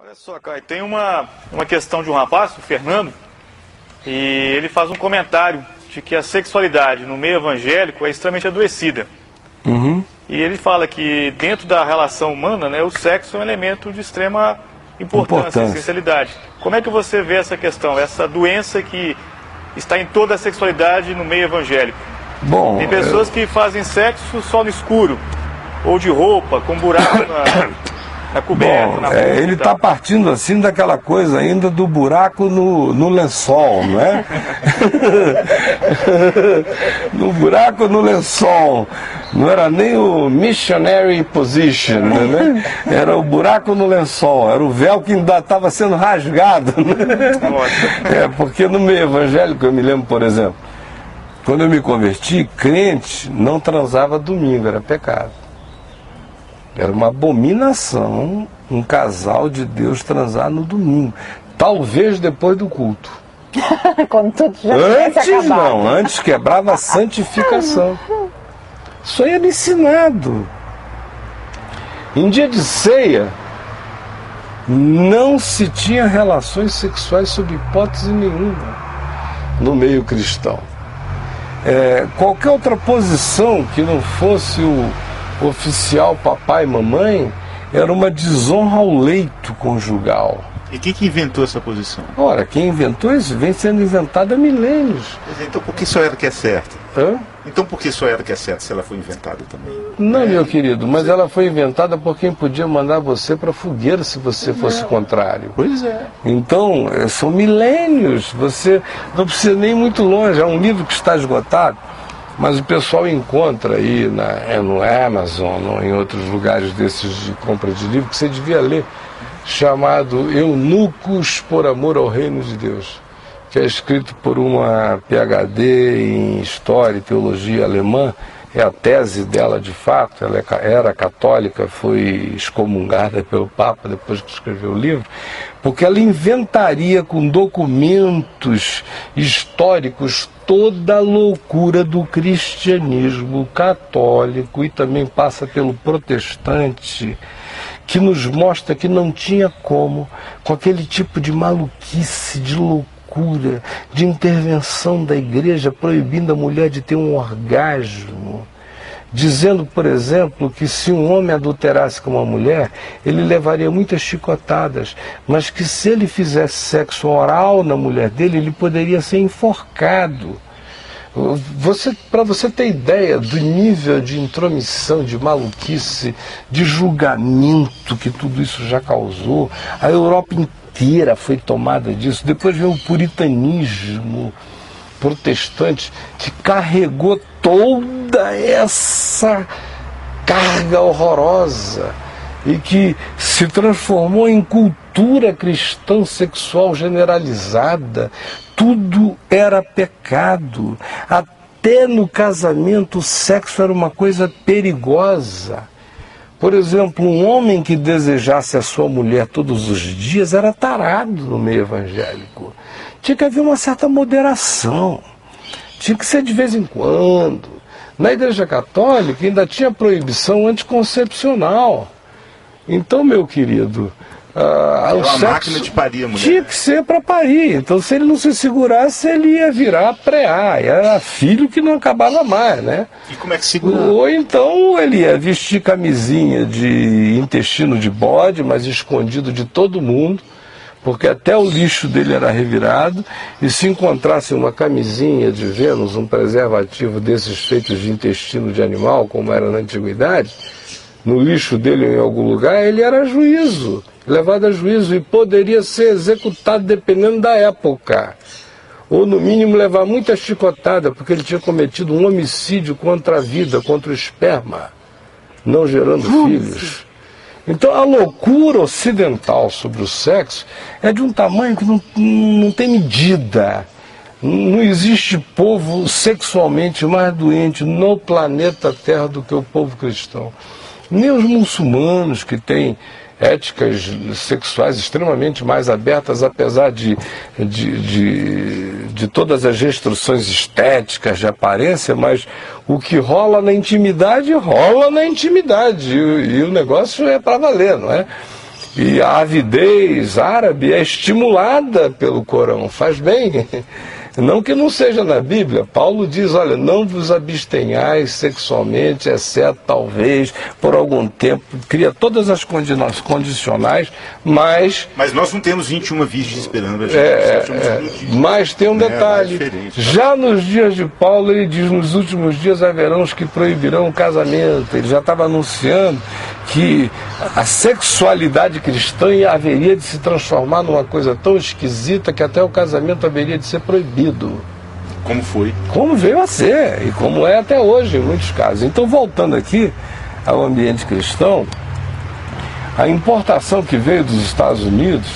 Olha só, Caio, tem uma questão de um rapaz, o Fernando, e ele faz um comentário de que a sexualidade no meio evangélico é extremamente adoecida. E ele fala que dentro da relação humana, né, o sexo é um elemento de extrema importância, essencialidade. Como é que você vê essa questão, essa doença que está em toda a sexualidade no meio evangélico? Bom, tem pessoas que fazem sexo só no escuro, ou de roupa, com buraco na coberta. Bom, na roupa ele está partindo assim daquela coisa ainda do buraco no lençol, não é? No buraco no lençol. Não era nem o missionary position, né? Era o buraco no lençol, era o véu que ainda estava sendo rasgado. Né? Porque no meio evangélico, eu me lembro, por exemplo, quando eu me converti, crente não transava domingo, era pecado. Era uma abominação um casal de Deus transar no domingo. Talvez depois do culto. Quando tudo já antes não, antes quebrava a santificação. Isso aí era ensinado. Em dia de ceia, não se tinha relações sexuais sob hipótese nenhuma no meio cristão. Qualquer outra posição que não fosse o oficial papai e mamãe era uma desonra ao leito conjugal. E quem que inventou essa posição? Ora, quem inventou isso vem sendo inventado há milênios. Então por que só ela que é certa? Hã? Então por que só ela que é certa se ela foi inventada também? Não, meu querido, mas ela foi inventada por quem podia mandar você para a fogueira se você fosse contrário. Pois é. Então, são milênios, você não precisa nem ir muito longe, é um livro que está esgotado, mas o pessoal encontra aí no Amazon ou em outros lugares desses de compra de livro que você devia ler, chamado Eunucos por Amor ao Reino de Deus, que é escrito por uma PhD em História e Teologia alemã. É a tese dela de fato, ela era católica, foi excomungada pelo Papa depois que escreveu o livro, porque ela inventaria com documentos históricos toda a loucura do cristianismo católico e também passa pelo protestante, que nos mostra que não tinha como, com aquele tipo de maluquice, de loucura, de intervenção da igreja proibindo a mulher de ter um orgasmo, dizendo, por exemplo, que se um homem adulterasse com uma mulher, ele levaria muitas chicotadas, mas que se ele fizesse sexo oral na mulher dele, ele poderia ser enforcado. Para você ter ideia do nível de intromissão, de maluquice, de julgamento que tudo isso já causou, a Europa inteira foi tomada disso. Depois veio o puritanismo protestante, que carregou toda essa carga horrorosa e que se transformou em cultura cristã sexual generalizada. Tudo era pecado. Até no casamento o sexo era uma coisa perigosa. Por exemplo, um homem que desejasse a sua mulher todos os dias era tarado no meio evangélico. Tinha que haver uma certa moderação. Tinha que ser de vez em quando. Na Igreja Católica ainda tinha proibição anticoncepcional. Então, meu querido, o sexo máquina de parir a mulher. Tinha que ser para parir. Então, se ele não se segurasse, ele ia virar preá. Era filho que não acabava mais, né? E como é que segura? Ou então ele ia vestir camisinha de intestino de bode, mas escondido de todo mundo, porque até o lixo dele era revirado, e se encontrasse uma camisinha de Vênus, um preservativo desses feitos de intestino de animal, como era na antiguidade, no lixo dele ou em algum lugar, ele era juízo, levado a juízo, e poderia ser executado dependendo da época. Ou no mínimo levar muita chicotada, porque ele tinha cometido um homicídio contra a vida, contra o esperma, não gerando filhos. Então a loucura ocidental sobre o sexo é de um tamanho que não tem medida. Não existe povo sexualmente mais doente no planeta Terra do que o povo cristão. Nem os muçulmanos, que têm éticas sexuais extremamente mais abertas, apesar de todas as restrições estéticas de aparência, mas o que rola na intimidade, e o negócio é para valer, não é? E a avidez árabe é estimulada pelo Corão, faz bem. Não que não seja na Bíblia. Paulo diz, olha, não vos abstenhais sexualmente, exceto talvez por algum tempo. Cria todas as condicionais, mas nós não temos 21 virgens esperando a gente. Mas tem um detalhe. Já nos dias de Paulo, ele diz, nos últimos dias haverão os que proibirão o casamento. Ele já estava anunciando que a sexualidade cristã haveria de se transformar numa coisa tão esquisita que até o casamento haveria de ser proibido. Como foi? Como veio a ser, e como é até hoje em muitos casos. Então, voltando aqui ao ambiente cristão, a importação que veio dos Estados Unidos,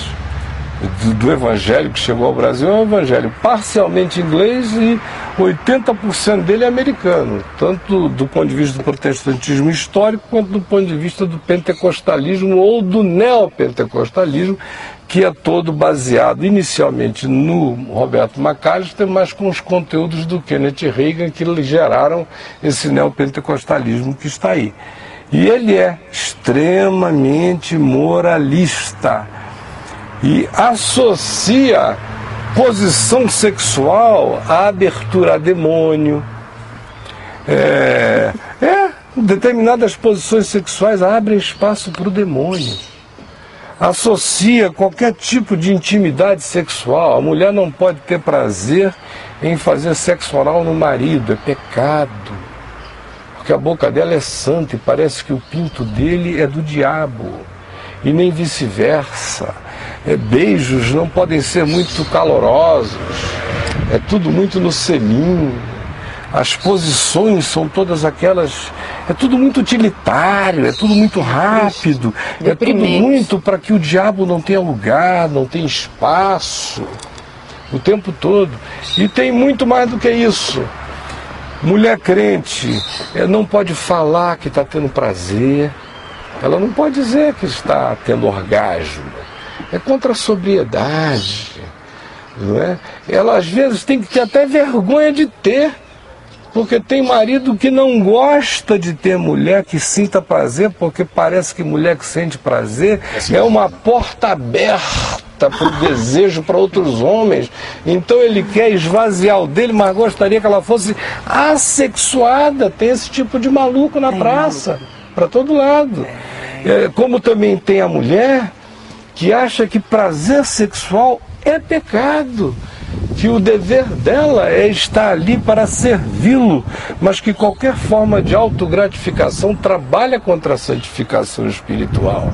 do evangelho que chegou ao Brasil, é um evangelho parcialmente inglês e 80% dele é americano, tanto do ponto de vista do protestantismo histórico quanto do ponto de vista do pentecostalismo ou do neopentecostalismo, que é todo baseado inicialmente no Roberto McAllister, mas com os conteúdos do Kenneth Reagan que geraram esse neopentecostalismo que está aí. E ele é extremamente moralista e associa posição sexual à abertura a demônio. Determinadas posições sexuais abrem espaço para o demônio. Associa qualquer tipo de intimidade sexual. A mulher não pode ter prazer em fazer sexo oral no marido, é pecado. Porque a boca dela é santa e parece que o pinto dele é do diabo. E nem vice-versa. Beijos não podem ser muito calorosos. É tudo muito no selinho. As posições são todas aquelas... É tudo muito utilitário, é tudo muito rápido. É tudo muito para que o diabo não tenha lugar, não tenha espaço. O tempo todo. E tem muito mais do que isso. Mulher crente não pode falar que está tendo prazer. Ela não pode dizer que está tendo orgasmo. É contra a sobriedade. Não é? Ela às vezes tem que ter até vergonha de ter. Porque tem marido que não gosta de ter mulher que sinta prazer, porque parece que mulher que sente prazer é uma porta aberta para o desejo para outros homens. Então ele quer esvaziar o dele, mas gostaria que ela fosse assexuada. Tem esse tipo de maluco na praça, para todo lado. Como também tem a mulher que acha que prazer sexual é pecado, que o dever dela é estar ali para servi-lo, mas que qualquer forma de autogratificação trabalha contra a santificação espiritual.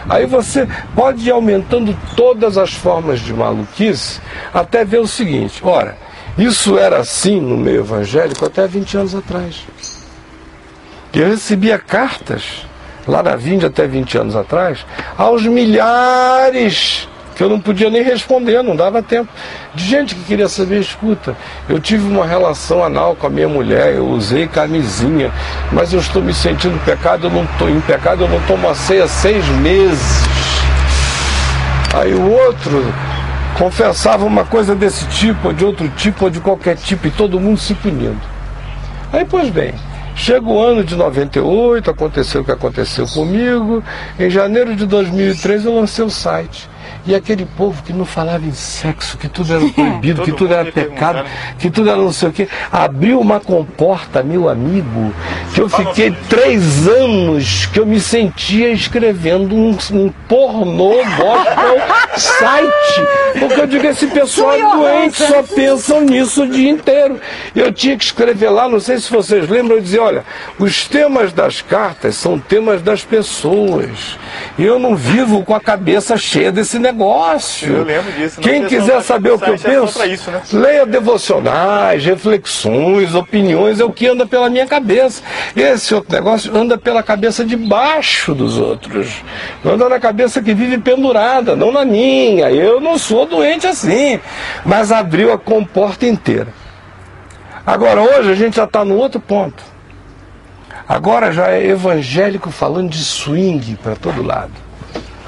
Aí você pode ir aumentando todas as formas de maluquice até ver o seguinte: ora, isso era assim no meio evangélico até 20 anos atrás. Eu recebia cartas lá na Vinda até 20 anos atrás, aos milhares, que eu não podia nem responder, não dava tempo, de gente que queria saber, escuta, eu tive uma relação anal com a minha mulher, eu usei camisinha, mas eu estou me sentindo em pecado, eu não tomo a ceia há 6 meses. Aí o outro confessava uma coisa desse tipo, ou de outro tipo, ou de qualquer tipo, e todo mundo se punindo. Aí, pois bem, chega o ano de 98, aconteceu o que aconteceu comigo. Em janeiro de 2003 eu lancei o site. E aquele povo que não falava em sexo, que tudo era proibido, que tudo era pecado, que tudo era não sei o quê, abriu uma comporta, meu amigo, que eu fiquei 3 anos que eu me sentia escrevendo um pornô gospel site. Porque eu digo, esse pessoal é doente, só pensam nisso o dia inteiro. Eu tinha que escrever lá, não sei se vocês lembram, eu dizia, olha, os temas das cartas são temas das pessoas. Eu não vivo com a cabeça cheia desse negócio. Eu lembro disso. Quem quiser saber o que eu penso, isso, né? leia devocionais, reflexões, opiniões, é o que anda pela minha cabeça. Esse outro negócio anda pela cabeça de baixo dos outros. Anda na cabeça que vive pendurada, não na minha. Eu não sou doente assim. Mas abriu a comporta inteira. Agora, hoje a gente já está no outro ponto. Agora já é evangélico falando de swing para todo lado.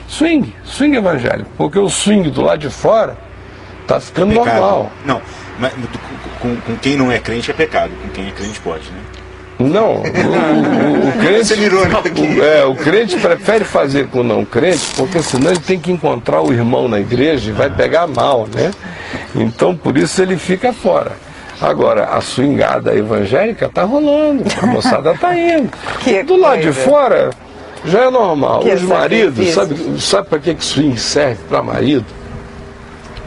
Swing evangélico, porque o swing do lado de fora está ficando normal. Não, mas com quem não é crente é pecado, com quem é crente pode, né? Não, o crente prefere fazer com o não crente, porque senão ele tem que encontrar o irmão na igreja e vai pegar mal, né? Então, por isso ele fica fora. Agora, a swingada evangélica tá rolando, a moçada tá indo. Do lado de fora, já é normal. Os maridos, sabe para que swing serve para marido?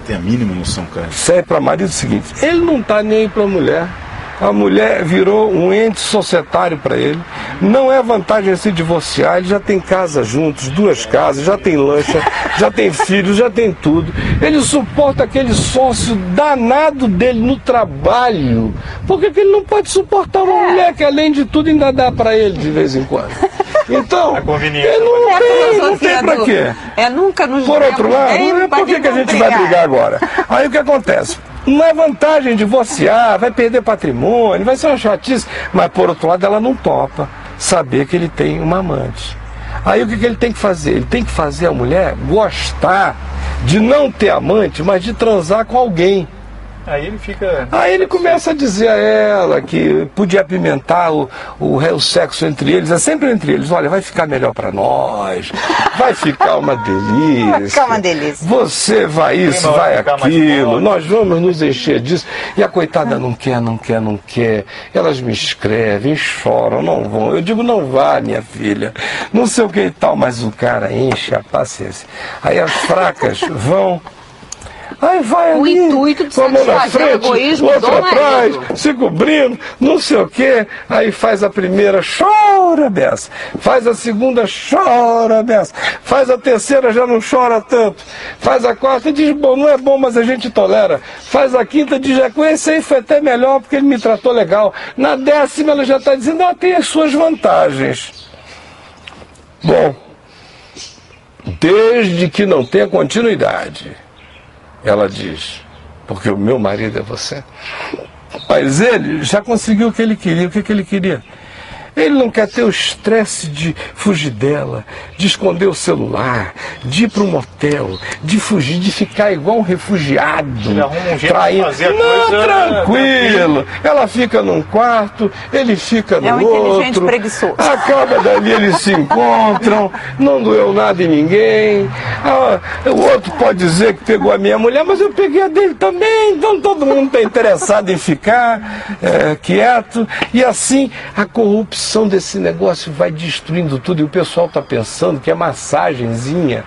Tem a mínima noção, cara. Serve para marido o seguinte, ele não tá nem aí para mulher. A mulher virou um ente societário para ele. Não é vantagem se divorciar, ele já tem casa juntos, 2 casas, já tem lancha, já tem filhos, já tem tudo. Ele suporta aquele sócio danado dele no trabalho. Por que ele não pode suportar uma mulher que, além de tudo, ainda dá para ele de vez em quando? Então, ele não tem para quê? Nunca nos Por outro lado, por que a gente vai brigar agora? Aí o que acontece? Não é vantagem divorciar, vai perder patrimônio, vai ser uma chatice. Mas, por outro lado, ela não topa saber que ele tem uma amante. Aí o que ele tem que fazer? Ele tem que fazer a mulher gostar de não ter amante, mas de transar com alguém. Aí ele começa a dizer a ela que podia apimentar o sexo entre eles, é sempre entre eles. Olha, vai ficar melhor para nós, vai ficar uma delícia. Vai ficar uma delícia. Você vai isso, vai aquilo, nós vamos nos encher disso. E a coitada não quer. Elas me escrevem, choram, não vão. Eu digo, não vá, minha filha. Não sei o que e tal, mas o cara enche a paciência. Aí as fracas vão. Aí vai ali, o intuito de satisfazer o egoísmo outra atrás, se cobrindo, não sei o quê. Aí faz a primeira, chora beça. Faz a segunda, chora beça. Faz a terceira, já não chora tanto. Faz a quarta, diz, bom, não é bom, mas a gente tolera. Faz a quinta, diz, esse aí foi até melhor, porque ele me tratou legal. Na 10ª, ela já está dizendo, tem as suas vantagens. Bom, desde que não tenha continuidade. Ela diz, porque o meu marido é você. Mas ele já conseguiu o que ele queria. O que ele queria? Ele não quer ter o estresse de fugir dela, de esconder o celular, de ir para um motel, de fugir, de ficar igual um refugiado, traindo. Não, tranquilo. Ela fica num quarto, ele fica no outro. Inteligente preguiçoso. Acaba dali, eles se encontram, não doeu nada em ninguém. O outro pode dizer que pegou a minha mulher, mas eu peguei a dele também. Então todo mundo está interessado em ficar quieto. E assim a corrupção desse negócio vai destruindo tudo, e o pessoal está pensando que é massagenzinha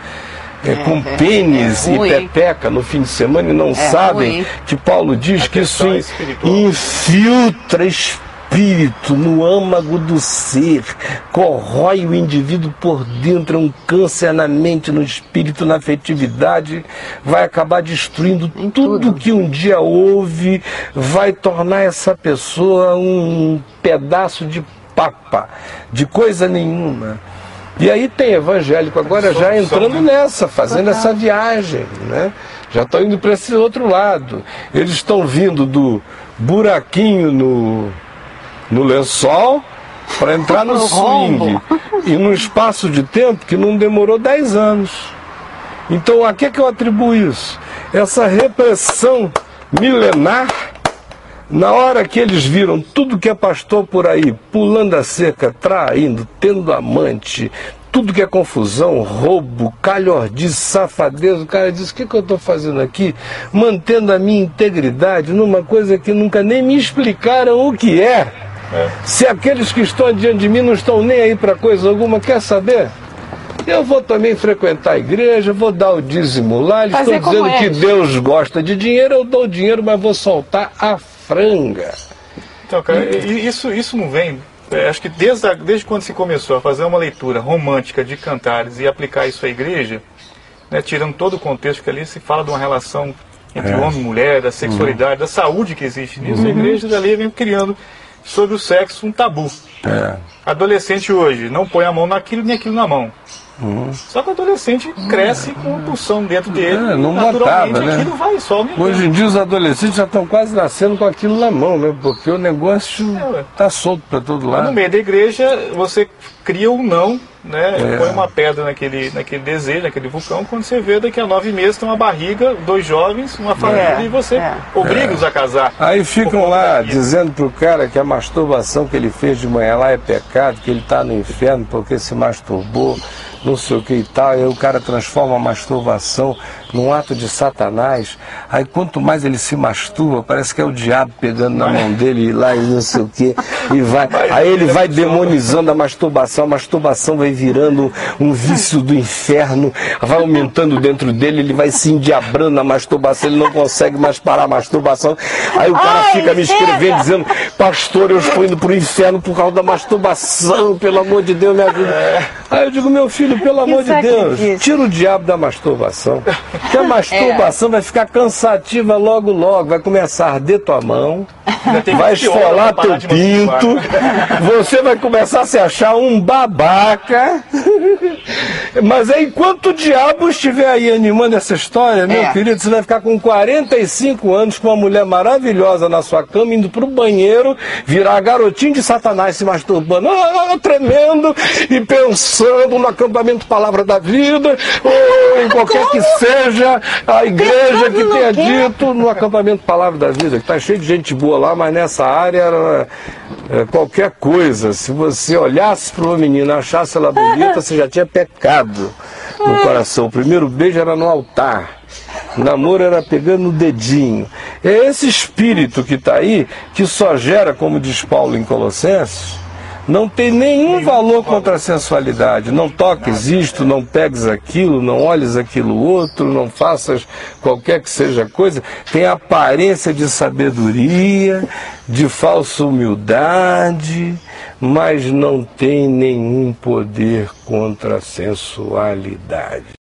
com pênis e pepeca no fim de semana, e não sabem que Paulo diz que isso infiltra espírito no âmago do ser, corrói o indivíduo por dentro, é um câncer na mente, no espírito, na afetividade, vai acabar destruindo tudo que um dia houve, vai tornar essa pessoa um pedaço de papa, de coisa nenhuma. E aí tem evangélico agora já entrando nessa, fazendo essa viagem, né? Já estão indo para esse outro lado. Eles estão vindo do buraquinho no lençol para entrar no swing. E num espaço de tempo que não demorou 10 anos. Então a que eu atribuo isso? Essa repressão milenar. Na hora que eles viram tudo que é pastor por aí, pulando a cerca, traindo, tendo amante, tudo que é confusão, roubo, calhordice, safadeza, o cara diz, o que eu estou fazendo aqui? Mantendo a minha integridade numa coisa que nunca nem me explicaram o que é. Se aqueles que estão diante de mim não estão nem aí para coisa alguma, quer saber? Eu vou também frequentar a igreja, vou dar o dízimo lá, eles estão dizendo que Deus gosta de dinheiro, eu dou dinheiro, mas vou soltar a franga. Então, cara, isso não vem... acho que desde quando se começou a fazer uma leitura romântica de Cantares e aplicar isso à igreja, né, tirando todo o contexto que ali se fala de uma relação entre homem e mulher, da sexualidade, da saúde que existe nisso, a igreja dali vem criando sobre o sexo um tabu. Adolescente hoje não põe a mão naquilo nem aquilo na mão. Só que o adolescente cresce com uma pulsão dentro dele, não naturalmente botava, né? Aquilo vai só aumentando. Hoje em dia os adolescentes já estão quase nascendo com aquilo na mão, né? Porque o negócio está solto para todo lado. No meio da igreja você cria um não né, põe uma pedra naquele desejo, naquele vulcão, quando você vê daqui a 9 meses tem uma barriga, 2 jovens, uma família, e você obriga-os a casar. Aí ficam lá dizendo pro cara que a masturbação que ele fez de manhã lá é pecado, que ele está no inferno porque se masturbou, não sei o que e tal. Aí o cara transforma a masturbação num ato de Satanás. Aí quanto mais ele se masturba, parece que é o diabo pegando na mão dele e lá e não sei o que, e vai. Aí ele vai demonizando a masturbação vai virando um vício do inferno, vai aumentando dentro dele, ele vai se endiabrando na masturbação, ele não consegue mais parar a masturbação. Aí o cara fica me escrevendo dizendo: pastor, eu estou indo pro inferno por causa da masturbação, pelo amor de Deus, me ajuda. Aí eu digo: meu filho, pelo amor de Deus, tira o diabo da masturbação, que a masturbação vai ficar cansativa logo, vai começar a arder tua mão, vai esfolar teu pinto, você vai começar a se achar um babaca. Mas aí, enquanto o diabo estiver aí animando essa história, meu querido, você vai ficar com 45 anos com uma mulher maravilhosa na sua cama, indo pro banheiro, virar garotinho de Satanás se masturbando, tremendo, e pensando no acampamento Palavra da Vida, ou em qualquer que seja a igreja que tenha dito, no acampamento Palavra da Vida, que está cheio de gente boa lá, mas nessa área era qualquer coisa. Se você olhasse para uma menina, achasse ela bonita, você já tinha pecado no coração. O primeiro beijo era no altar. O namoro era pegando no dedinho. É esse espírito que está aí, que só gera, como diz Paulo em Colossenses, não tem nenhum valor contra a sensualidade. Não toques isto, não pegues aquilo, não olhes aquilo outro, não faças qualquer que seja coisa. Tem aparência de sabedoria, de falsa humildade, mas não tem nenhum poder contra a sensualidade.